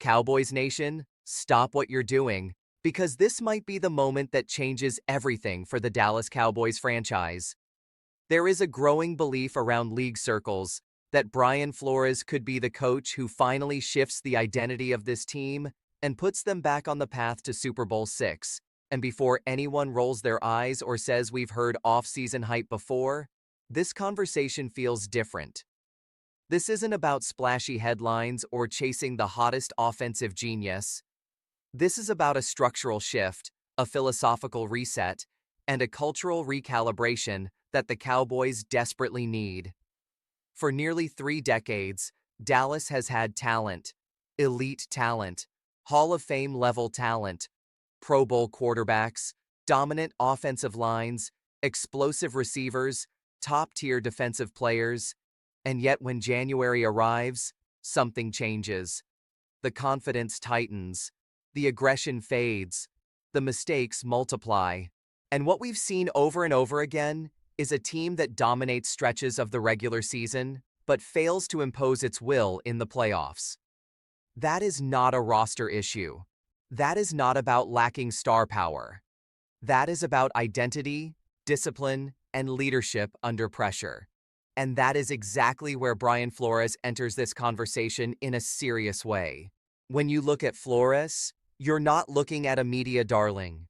Cowboys Nation, stop what you're doing, because this might be the moment that changes everything for the Dallas Cowboys franchise. There is a growing belief around league circles that Brian Flores could be the coach who finally shifts the identity of this team and puts them back on the path to Super Bowl VI. And before anyone rolls their eyes or says we've heard off-season hype before, this conversation feels different. This isn't about splashy headlines or chasing the hottest offensive genius. This is about a structural shift, a philosophical reset, and a cultural recalibration that the Cowboys desperately need. For nearly 3 decades, Dallas has had talent, elite talent, Hall of Fame level talent, Pro Bowl quarterbacks, dominant offensive lines, explosive receivers, top-tier defensive players, and yet when January arrives, something changes. The confidence tightens, the aggression fades, the mistakes multiply. And what we've seen over and over again is a team that dominates stretches of the regular season, but fails to impose its will in the playoffs. That is not a roster issue. That is not about lacking star power. That is about identity, discipline, and leadership under pressure. And that is exactly where Brian Flores enters this conversation in a serious way. When you look at Flores, you're not looking at a media darling.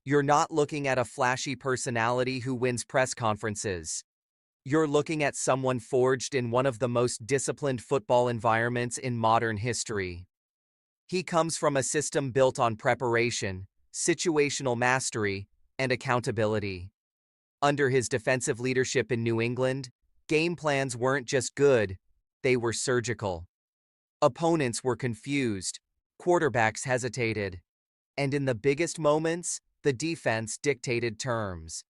You're not looking at a flashy personality who wins press conferences. You're looking at someone forged in one of the most disciplined football environments in modern history. He comes from a system built on preparation, situational mastery, and accountability. Under his defensive leadership in New England, game plans weren't just good, they were surgical. Opponents were confused, quarterbacks hesitated, and in the biggest moments, the defense dictated terms.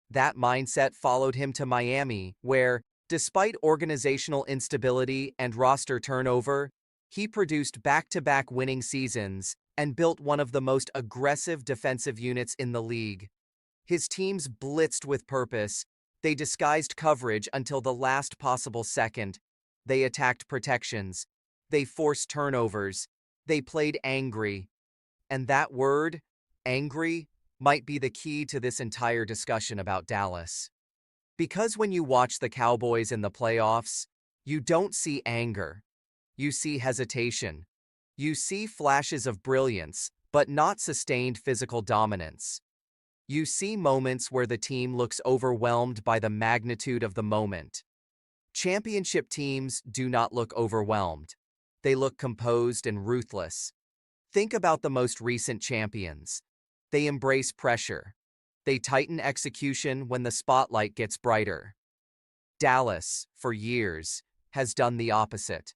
That mindset followed him to Miami, where, despite organizational instability and roster turnover, he produced back-to-back winning seasons and built one of the most aggressive defensive units in the league. His teams blitzed with purpose. They disguised coverage until the last possible second. They attacked protections. They forced turnovers. They played angry. And that word, angry, might be the key to this entire discussion about Dallas. Because when you watch the Cowboys in the playoffs, you don't see anger. You see hesitation. You see flashes of brilliance, but not sustained physical dominance. You see moments where the team looks overwhelmed by the magnitude of the moment. Championship teams do not look overwhelmed. They look composed and ruthless. Think about the most recent champions. They embrace pressure. They tighten execution when the spotlight gets brighter. Dallas, for years, has done the opposite.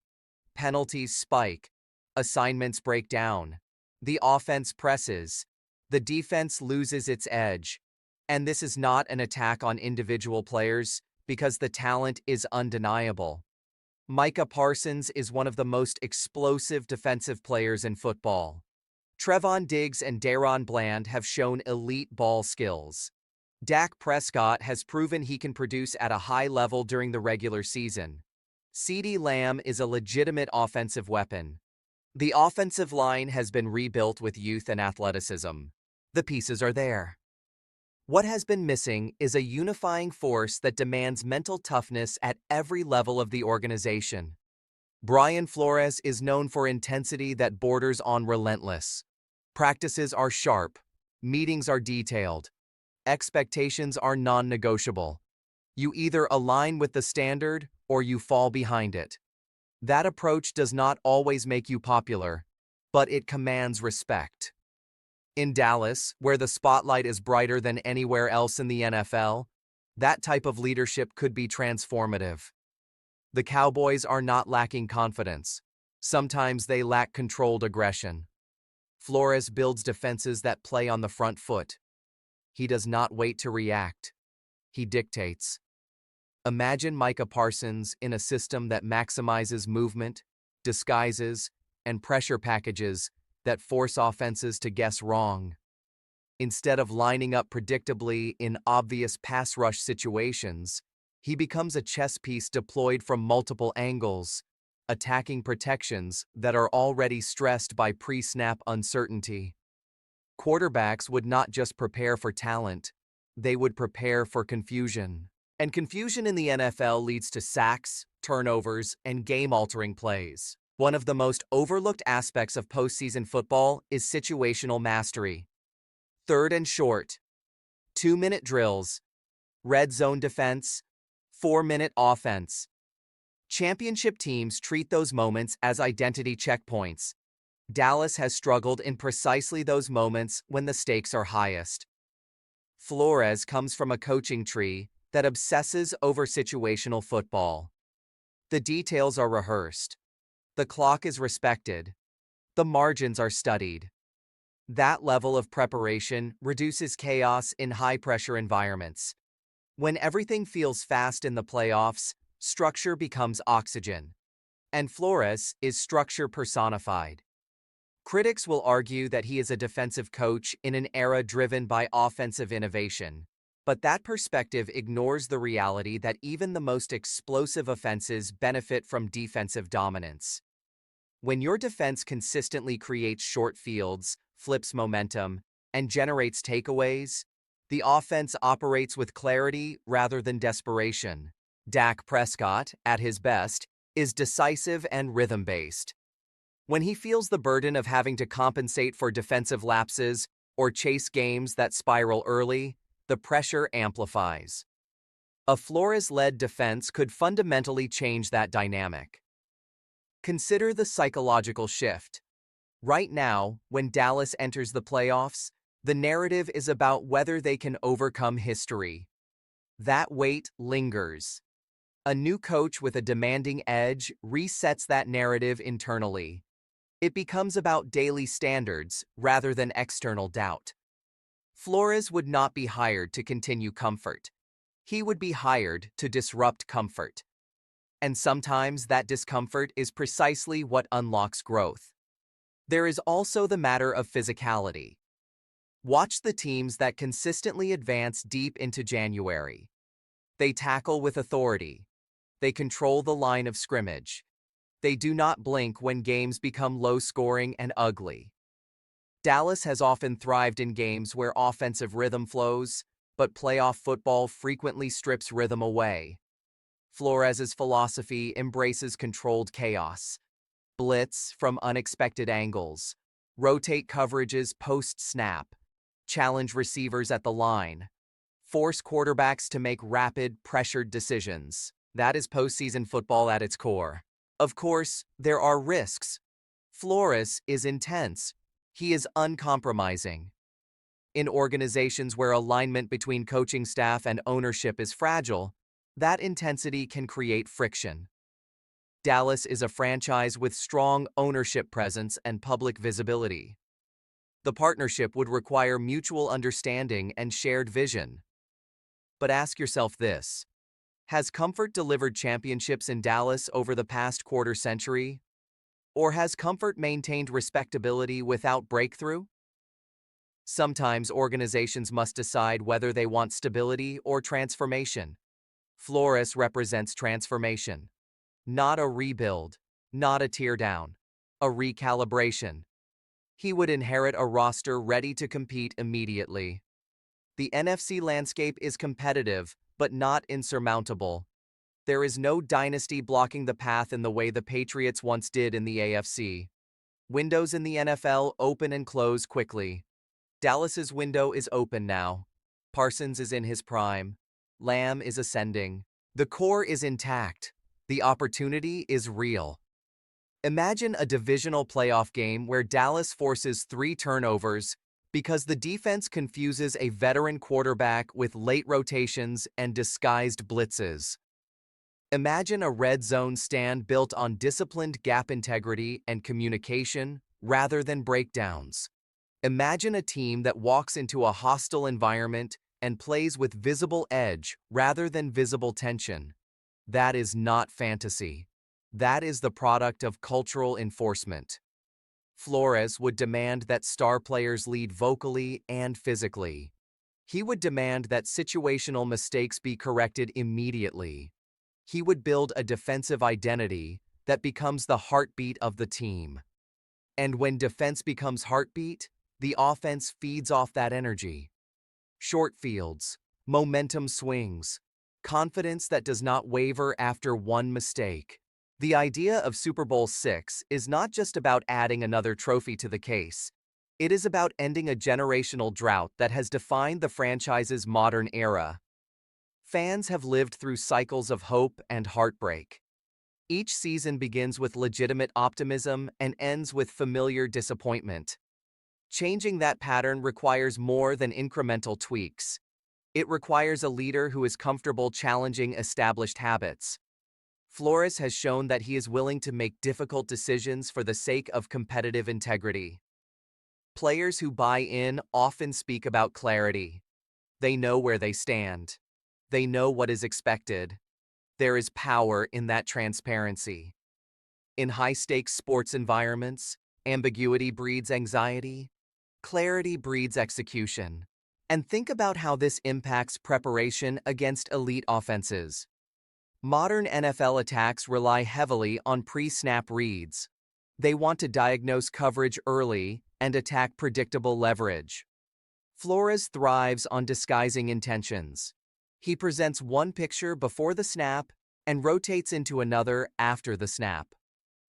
Penalties spike. Assignments break down. The offense presses. The defense loses its edge. And this is not an attack on individual players, because the talent is undeniable. Micah Parsons is one of the most explosive defensive players in football. Trevon Diggs and Daron Bland have shown elite ball skills. Dak Prescott has proven he can produce at a high level during the regular season. CeeDee Lamb is a legitimate offensive weapon. The offensive line has been rebuilt with youth and athleticism. The pieces are there. What has been missing is a unifying force that demands mental toughness at every level of the organization. Brian Flores is known for intensity that borders on relentless. Practices are sharp. Meetings are detailed. Expectations are non-negotiable. You either align with the standard or you fall behind it. That approach does not always make you popular, but it commands respect. In Dallas, where the spotlight is brighter than anywhere else in the NFL, that type of leadership could be transformative. The Cowboys are not lacking confidence. Sometimes they lack controlled aggression. Flores builds defenses that play on the front foot. He does not wait to react. He dictates. Imagine Micah Parsons in a system that maximizes movement, disguises, and pressure packages that force offenses to guess wrong. Instead of lining up predictably in obvious pass rush situations, he becomes a chess piece deployed from multiple angles, attacking protections that are already stressed by pre-snap uncertainty. Quarterbacks would not just prepare for talent, they would prepare for confusion. And confusion in the NFL leads to sacks, turnovers, and game-altering plays. One of the most overlooked aspects of postseason football is situational mastery. Third and short, 2-minute drills, red zone defense, 4-minute offense. Championship teams treat those moments as identity checkpoints. Dallas has struggled in precisely those moments when the stakes are highest. Flores comes from a coaching tree that obsesses over situational football. The details are rehearsed. The clock is respected. The margins are studied. That level of preparation reduces chaos in high-pressure environments. When everything feels fast in the playoffs, structure becomes oxygen. And Flores is structure personified. Critics will argue that he is a defensive coach in an era driven by offensive innovation. But that perspective ignores the reality that even the most explosive offenses benefit from defensive dominance. When your defense consistently creates short fields, flips momentum, and generates takeaways, the offense operates with clarity rather than desperation. Dak Prescott, at his best, is decisive and rhythm-based. When he feels the burden of having to compensate for defensive lapses or chase games that spiral early, the pressure amplifies. A Flores-led defense could fundamentally change that dynamic. Consider the psychological shift. Right now, when Dallas enters the playoffs, the narrative is about whether they can overcome history. That weight lingers. A new coach with a demanding edge resets that narrative internally. It becomes about daily standards rather than external doubt. Flores would not be hired to continue comfort. He would be hired to disrupt comfort. And sometimes that discomfort is precisely what unlocks growth. There is also the matter of physicality. Watch the teams that consistently advance deep into January. They tackle with authority. They control the line of scrimmage. They do not blink when games become low-scoring and ugly. Dallas has often thrived in games where offensive rhythm flows, but playoff football frequently strips rhythm away. Flores's philosophy embraces controlled chaos. Blitz from unexpected angles. Rotate coverages post-snap. Challenge receivers at the line. Force quarterbacks to make rapid, pressured decisions. That is postseason football at its core. Of course, there are risks. Flores is intense. He is uncompromising. In organizations where alignment between coaching staff and ownership is fragile, that intensity can create friction. Dallas is a franchise with strong ownership presence and public visibility. The partnership would require mutual understanding and shared vision. But ask yourself this: has comfort delivered championships in Dallas over the past quarter century? Or has comfort maintained respectability without breakthrough? Sometimes organizations must decide whether they want stability or transformation. Flores represents transformation. Not a rebuild, not a teardown, a recalibration. He would inherit a roster ready to compete immediately. The NFC landscape is competitive, but not insurmountable. There is no dynasty blocking the path in the way the Patriots once did in the AFC. Windows in the NFL open and close quickly. Dallas's window is open now. Parsons is in his prime. Lamb is ascending. The core is intact. The opportunity is real. Imagine a divisional playoff game where Dallas forces 3 turnovers because the defense confuses a veteran quarterback with late rotations and disguised blitzes. Imagine a red zone stand built on disciplined gap integrity and communication rather than breakdowns. Imagine a team that walks into a hostile environment and plays with visible edge rather than visible tension. That is not fantasy. That is the product of cultural enforcement. Flores would demand that star players lead vocally and physically. He would demand that situational mistakes be corrected immediately. He would build a defensive identity that becomes the heartbeat of the team. And when defense becomes heartbeat, the offense feeds off that energy. Short fields, momentum swings, confidence that does not waver after one mistake. The idea of Super Bowl VI is not just about adding another trophy to the case. It is about ending a generational drought that has defined the franchise's modern era. Fans have lived through cycles of hope and heartbreak. Each season begins with legitimate optimism and ends with familiar disappointment. Changing that pattern requires more than incremental tweaks. It requires a leader who is comfortable challenging established habits. Flores has shown that he is willing to make difficult decisions for the sake of competitive integrity. Players who buy in often speak about clarity. They know where they stand. They know what is expected. There is power in that transparency. In high-stakes sports environments, ambiguity breeds anxiety. Clarity breeds execution. And think about how this impacts preparation against elite offenses. Modern NFL attacks rely heavily on pre-snap reads. They want to diagnose coverage early and attack predictable leverage. Flores thrives on disguising intentions. He presents one picture before the snap and rotates into another after the snap.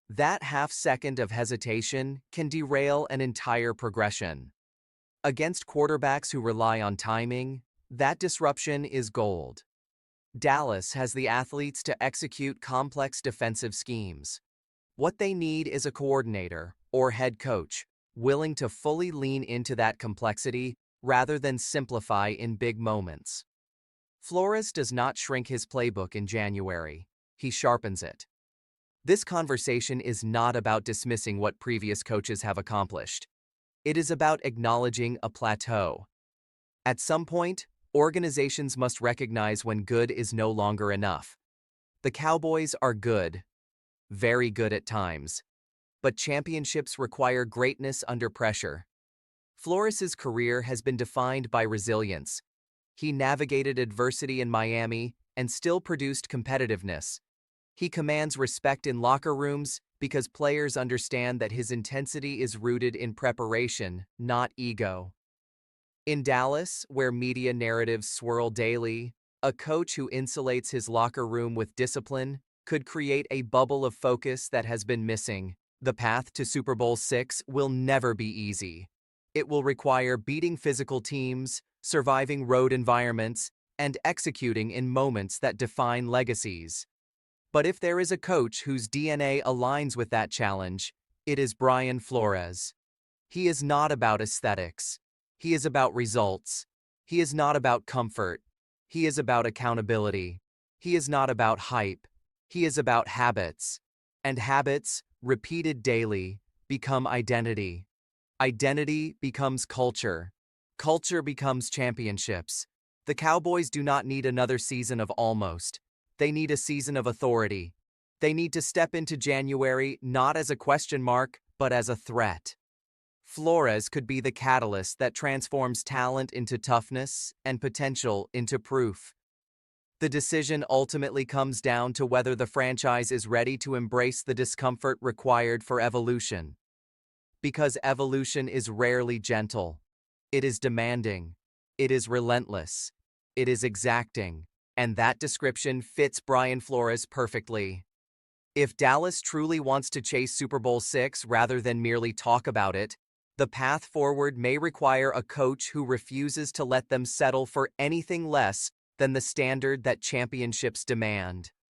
That half-second of hesitation can derail an entire progression. Against quarterbacks who rely on timing, that disruption is gold. Dallas has the athletes to execute complex defensive schemes. What they need is a coordinator, or head coach, willing to fully lean into that complexity rather than simplify in big moments. Flores does not shrink his playbook in January. He sharpens it. This conversation is not about dismissing what previous coaches have accomplished. It is about acknowledging a plateau. At some point, organizations must recognize when good is no longer enough. The Cowboys are good, very good at times, but championships require greatness under pressure. Flores' career has been defined by resilience. He navigated adversity in Miami and still produced competitiveness. He commands respect in locker rooms because players understand that his intensity is rooted in preparation, not ego. In Dallas, where media narratives swirl daily, a coach who insulates his locker room with discipline could create a bubble of focus that has been missing. The path to Super Bowl VI will never be easy. It will require beating physical teams, surviving road environments, and executing in moments that define legacies. But if there is a coach whose DNA aligns with that challenge, it is Brian Flores. He is not about aesthetics. He is about results. He is not about comfort. He is about accountability. He is not about hype. He is about habits. And habits, repeated daily, become identity. Identity becomes culture. Culture becomes championships. The Cowboys do not need another season of almost. They need a season of authority. They need to step into January not as a question mark, but as a threat. Flores could be the catalyst that transforms talent into toughness and potential into proof. The decision ultimately comes down to whether the franchise is ready to embrace the discomfort required for evolution. Because evolution is rarely gentle. It is demanding. It is relentless. It is exacting. And that description fits Brian Flores perfectly. If Dallas truly wants to chase Super Bowl VI rather than merely talk about it, the path forward may require a coach who refuses to let them settle for anything less than the standard that championships demand.